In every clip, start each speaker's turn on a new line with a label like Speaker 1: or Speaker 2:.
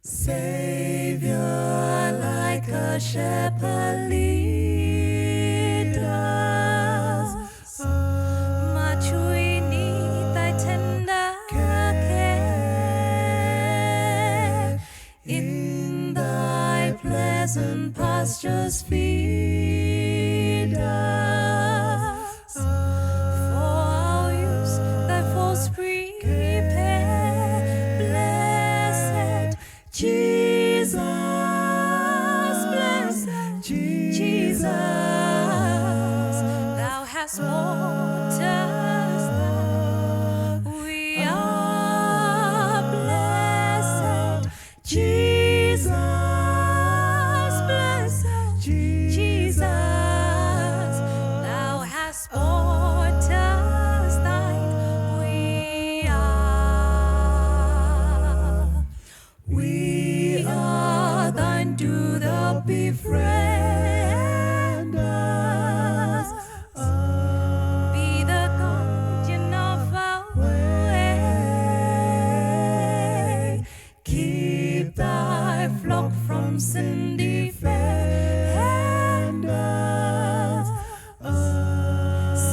Speaker 1: Savior, like a shepherd lead us. Much we need thy tender care. In thy pleasant pastures feed us. For our use thy force prepare. Blessed Jesus, blessed Jesus, thou hast bought us. We are blessed Jesus, blessed Jesus, thou hast bought us thine. We are thine, do thou befriend us. Be the guardian of our way. Keep thy flock from sin, defend us.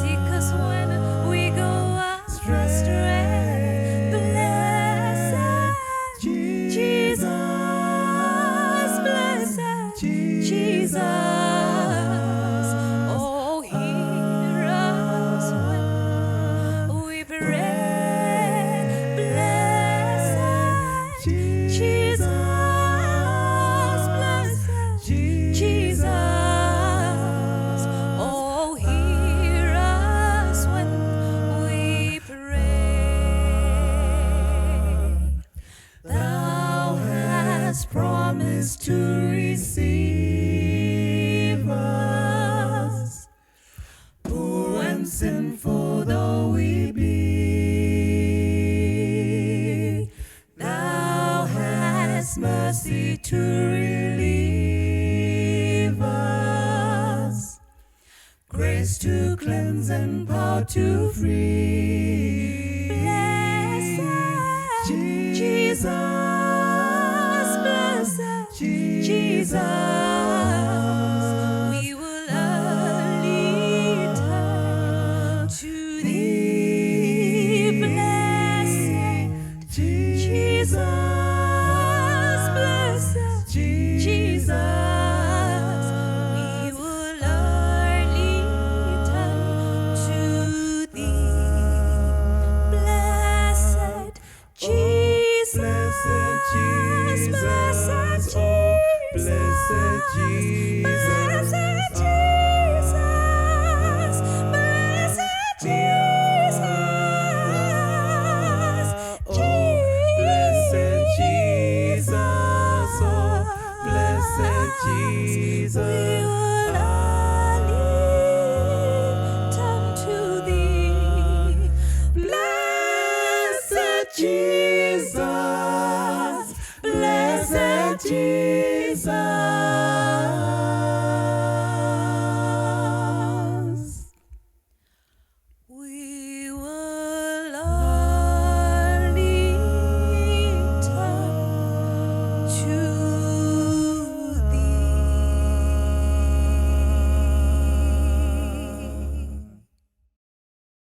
Speaker 1: Seek us when we go astray. Blessed Jesus, blessed Jesus, oh, hear us when we pray. Blessed Jesus, blessed Jesus, oh, hear us when we pray. Thou hast promised to receive us, poor and sinful though we be. Thou hast mercy to relieve us, grace to cleanse and power to free. Blessed Jesus, blessed Jesus.